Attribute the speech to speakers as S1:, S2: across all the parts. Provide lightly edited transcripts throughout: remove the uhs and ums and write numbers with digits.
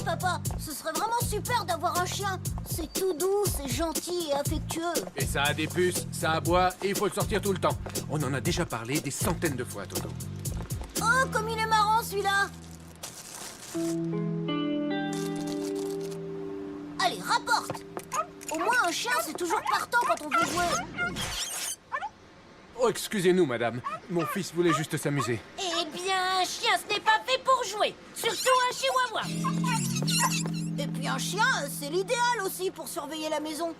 S1: papa. Ce serait vraiment super d'avoir un chien. C'est tout doux, c'est gentil et affectueux.
S2: Et ça a des puces, ça aboie et il faut le sortir tout le temps. On en a déjà parlé des centaines de fois, Toto.
S1: Oh, comme il est marrant, celui-là. Allez, rapporte. Au moins, un chien, c'est toujours partant quand on veut jouer.
S2: Oh, excusez-nous, madame. Mon fils voulait juste s'amuser.
S3: Eh bien, un chien, ce n'est pas fait pour jouer. Surtout un chihuahua.
S1: Et puis un chien, c'est l'idéal aussi pour surveiller la maison.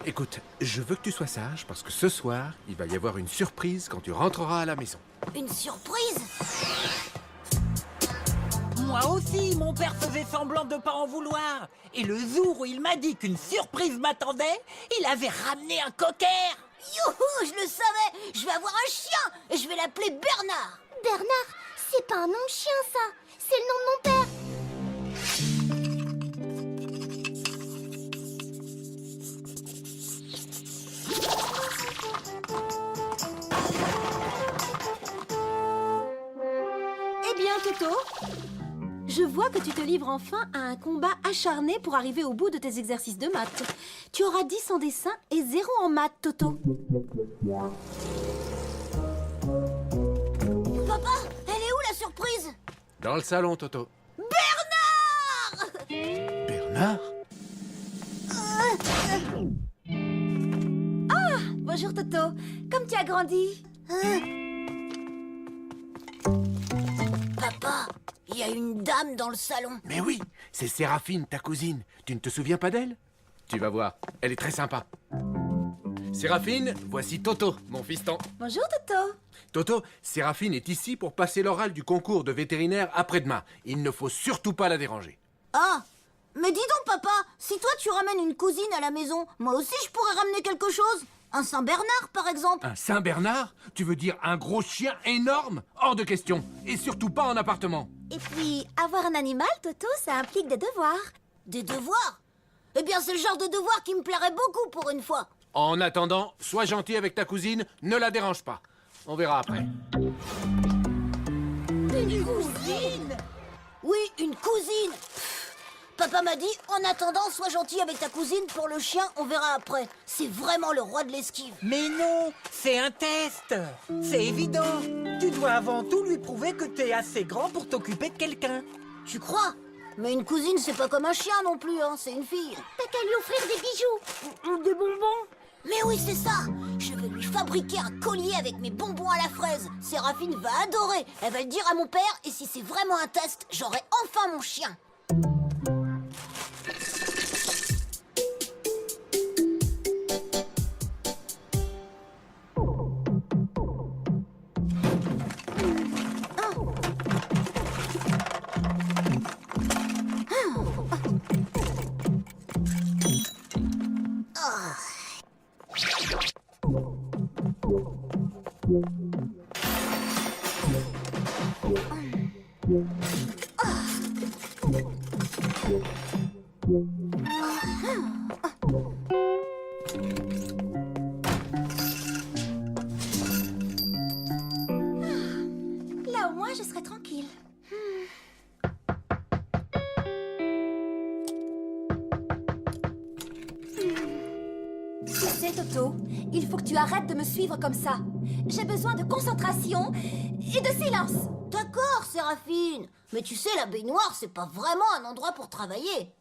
S2: Écoute, je veux que tu sois sage parce que ce soir, il va y avoir une surprise quand tu rentreras à la maison.
S1: Une surprise?
S4: Moi aussi, mon père faisait semblant de pas en vouloir. Et le jour où il m'a dit qu'une surprise m'attendait, il avait ramené un cocker.
S1: Youhou, je le savais. Je vais avoir un chien et je vais l'appeler Bernard.
S5: Bernard, c'est pas un nom de chien, ça. C'est le nom de mon père.
S6: Eh bien, Toto, je vois que tu te livres enfin à un combat acharné pour arriver au bout de tes exercices de maths. Tu auras 10 en dessin et 0 en maths, Toto.
S1: Papa, elle est où la surprise?
S2: Dans le salon, Toto.
S1: Bernard!
S2: Bernard?
S6: Bonjour, Toto. Comme tu as grandi.
S1: Papa, il y a une dame dans le salon.
S2: Mais oui, c'est Séraphine, ta cousine. Tu ne te souviens pas d'elle? Tu vas voir, elle est très sympa. Séraphine, voici Toto, mon fiston.
S6: Bonjour, Toto.
S2: Toto, Séraphine est ici pour passer l'oral du concours de vétérinaire après-demain. Il ne faut surtout pas la déranger.
S1: Ah, mais dis donc, papa, si toi tu ramènes une cousine à la maison, moi aussi je pourrais ramener quelque chose. Un Saint-Bernard, par exemple.
S2: Un Saint-Bernard? Tu veux dire un gros chien énorme? Hors de question. Et surtout pas en appartement.
S6: Et puis, avoir un animal, Toto, ça implique des devoirs.
S1: Des devoirs? Eh bien, c'est le genre de devoir qui me plairait beaucoup pour une fois.
S2: En attendant, sois gentil avec ta cousine, ne la dérange pas. On verra après.
S1: Une cousine? Oui, une cousine. Papa m'a dit, en attendant, sois gentil avec ta cousine, pour le chien, on verra après. C'est vraiment le roi de l'esquive.
S4: Mais non, c'est un test. C'est évident. Tu dois avant tout lui prouver que t'es assez grand pour t'occuper de quelqu'un.
S1: Tu crois? Mais une cousine, c'est pas comme un chien non plus, hein, c'est une fille.
S5: T'as qu'à lui offrir des bijoux.
S1: Des bonbons? Mais oui, c'est ça. Je vais lui fabriquer un collier avec mes bonbons à la fraise. Séraphine va adorer. Elle va le dire à mon père, et si c'est vraiment un test, j'aurai enfin mon chien.
S6: Là, au moins, je serai tranquille. Tu sais, Toto, il faut que tu arrêtes de me suivre comme ça. J'ai besoin de concentration et de silence.
S1: D'accord, Séraphine. Mais tu sais, la baignoire, c'est pas vraiment un endroit pour travailler.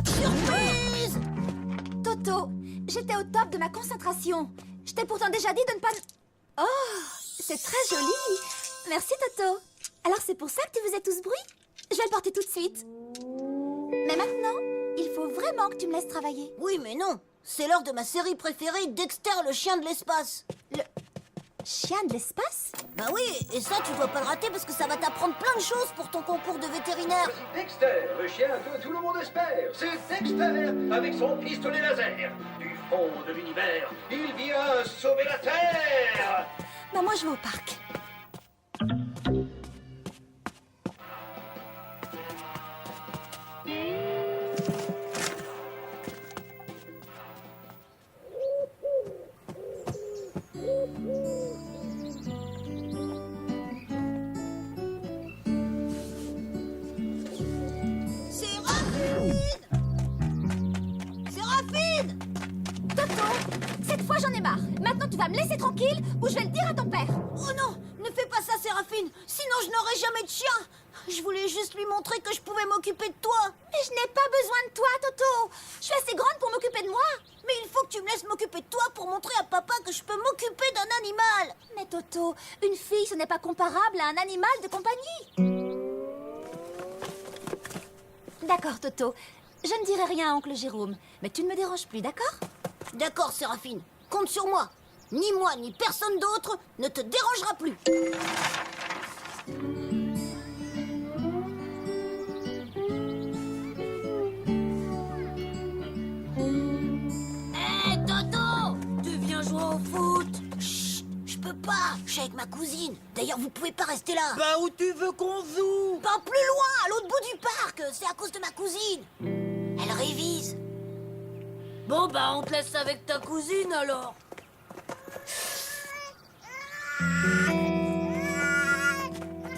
S1: Surprise!
S6: Toto, j'étais au top de ma concentration. Je t'ai pourtant déjà dit de ne pas... Oh, c'est très joli. Merci, Toto. Alors c'est pour ça que tu faisais tout ce bruit? Je vais le porter tout de suite. Mais maintenant, il faut vraiment que tu me laisses travailler.
S1: Oui, mais non. C'est l'heure de ma série préférée, Dexter, le chien de l'espace.
S6: Le chien de l'espace?
S1: Bah oui, et ça, tu dois pas le rater parce que ça va t'apprendre plein de choses pour ton concours de vétérinaire.
S7: Dexter, le chien que tout le monde espère. C'est Dexter avec son pistolet laser. Du fond de l'univers. Il vient sauver la Terre.
S6: Bah moi je vais au parc.
S1: Séraphine!
S6: Toto, cette fois j'en ai marre. Maintenant tu vas me laisser tranquille ou je vais le dire à ton père.
S1: Oh non, ne fais pas ça, Séraphine. Sinon, je n'aurai jamais de chien. Je voulais juste lui montrer que je pouvais m'occuper de toi.
S6: Mais je n'ai pas besoin de toi, Toto. Je suis assez grande pour m'occuper de moi.
S1: Mais il faut que tu me laisses m'occuper de toi pour montrer à papa que je peux m'occuper d'un animal.
S6: Mais Toto, une fille ce n'est pas comparable à un animal de compagnie. D'accord, Toto. Je ne dirai rien à oncle Jérôme, mais tu ne me déranges plus, d'accord?
S1: D'accord, Séraphine. Compte sur moi. Ni moi, ni personne d'autre ne te dérangera plus. Hé, Toto! Tu viens jouer au foot? Chut, je peux pas. Je suis avec ma cousine. D'ailleurs, vous pouvez pas rester là.
S4: Bah où tu veux qu'on joue?
S1: Pas plus loin, à l'autre bout du parc. C'est à cause de ma cousine. Elle révise.
S3: Bon, bah, on te laisse avec ta cousine, alors.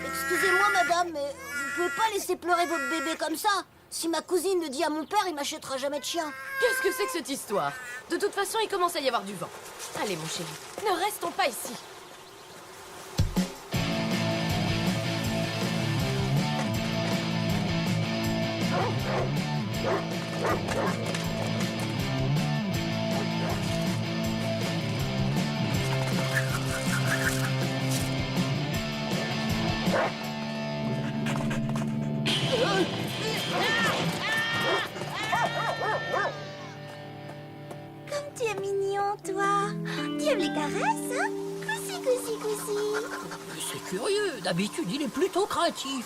S1: Excusez-moi, madame, mais vous pouvez pas laisser pleurer votre bébé comme ça. Si ma cousine le dit à mon père, il m'achètera jamais de chien.
S3: Qu'est-ce que c'est que cette histoire? De toute façon, il commence à y avoir du vent. Allez, mon chéri, ne restons pas ici.
S6: Comme tu es mignon, toi. Tu aimes les caresses, hein? Coussi, coussi, coussi.
S4: C'est curieux, d'habitude il est plutôt craintif.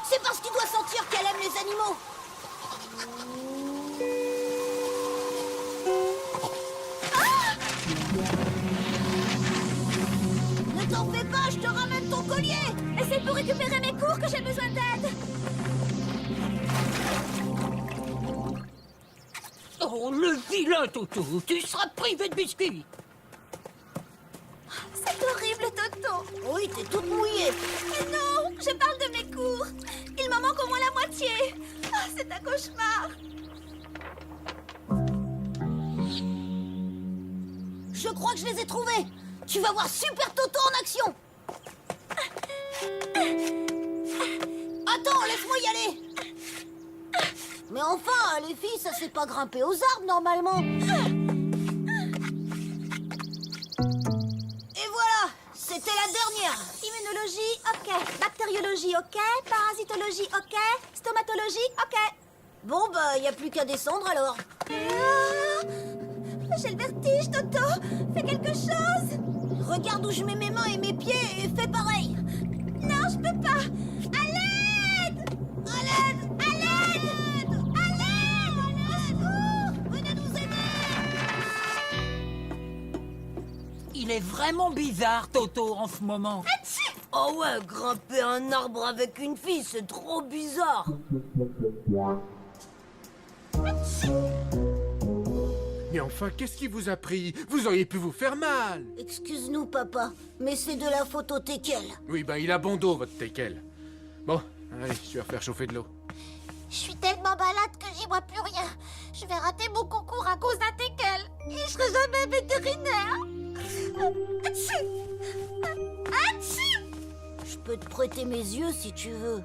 S1: C'est parce qu'il doit sentir qu'elle aime les animaux. Ne t'en fais pas, je te ramène ton collier.
S6: Et c'est pour récupérer mes cours que j'ai besoin d'aide.
S4: Oh, le vilain Toto, tu seras privé de biscuits.
S6: C'est horrible, Toto.
S1: Oui, t'es toute mouillée.
S6: Mais non, je parle de mes cours. Il m'en manque au moins la moitié. Ah, c'est un cauchemar.
S1: Je crois que je les ai trouvés. Tu vas voir Super Toto en action. Attends, laisse-moi y aller. Mais enfin, les filles, ça sait pas grimper aux arbres normalement. Et voilà, c'était la dernière.
S6: Immunologie, ok. Bactériologie, ok. Parasitologie, ok. Stomatologie, ok.
S1: Bon, bah, y a plus qu'à descendre alors.
S6: Ah, j'ai le vertige, Toto. Fais quelque chose.
S1: Regarde où je mets mes mains et mes pieds et fais pareil.
S6: Non, je peux pas. À l'aide!
S1: À l'aide!
S6: À l'aide! À l'aide!
S1: Au secours! Venez nous aider!
S4: Il est vraiment bizarre Toto en ce moment.
S3: Oh ouais, grimper un arbre avec une fille, c'est trop bizarre.
S2: Mais enfin, qu'est-ce qui vous a pris? Vous auriez pu vous faire mal.
S1: Excuse-nous, papa, mais c'est de la faute au teckel.
S2: Oui, ben il a bon dos, votre teckel. Bon, allez, je vais refaire chauffer de l'eau.
S5: Je suis tellement malade que j'y vois plus rien. Je vais rater mon concours à cause d'un teckel. Et je serai jamais vétérinaire. Atchou! Atchou!
S1: Je peux te prêter mes yeux si tu veux.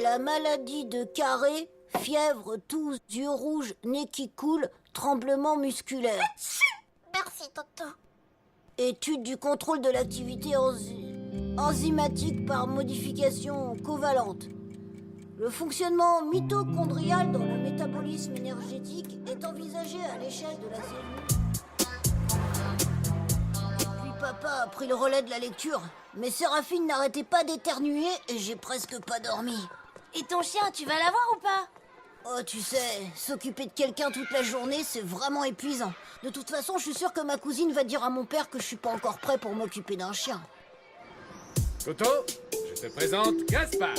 S1: La maladie de Carré, fièvre, toux, yeux rouges, nez qui coule, tremblement musculaire.
S5: Merci, Toto.
S1: Étude du contrôle de l'activité enzymatique par modification covalente. Le fonctionnement mitochondrial dans le métabolisme énergétique est envisagé à l'échelle de la cellule. Puis papa a pris le relais de la lecture, mais Séraphine n'arrêtait pas d'éternuer et j'ai presque pas dormi.
S3: Et ton chien, tu vas l'avoir ou pas?
S1: Oh, tu sais, s'occuper de quelqu'un toute la journée, c'est vraiment épuisant. De toute façon, je suis sûre que ma cousine va dire à mon père que je suis pas encore prêt pour m'occuper d'un chien.
S2: Toto, je te présente Gaspard.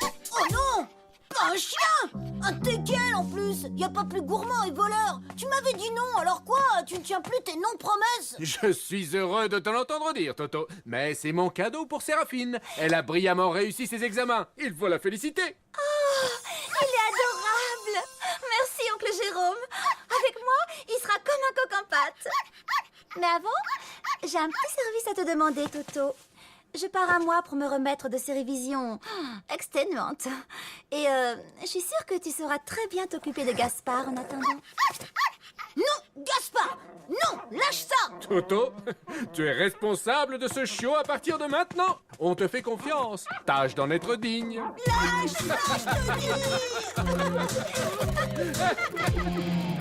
S1: Oh non! Pas un chien! Un teckel en plus! Y a pas plus gourmand et voleur! Tu m'avais dit non, alors quoi? Tu ne tiens plus tes non-promesses?
S2: Je suis heureux de te l'entendre dire, Toto. Mais c'est mon cadeau pour Séraphine. Elle a brillamment réussi ses examens. Il faut la féliciter.
S6: Il est adorable! Merci, oncle Jérôme. Avec moi, il sera comme un coq en pâte. Mais avant, j'ai un petit service à te demander, Toto. Je pars à moi pour me remettre de ces révisions exténuantes. Et je suis sûre que tu sauras très bien t'occuper de Gaspard en attendant.
S1: Non, Gaspard! Non, lâche ça!
S2: Toto, tu es responsable de ce chiot à partir de maintenant. On te fait confiance. Tâche d'en être digne.
S1: Lâche ça, je te dis!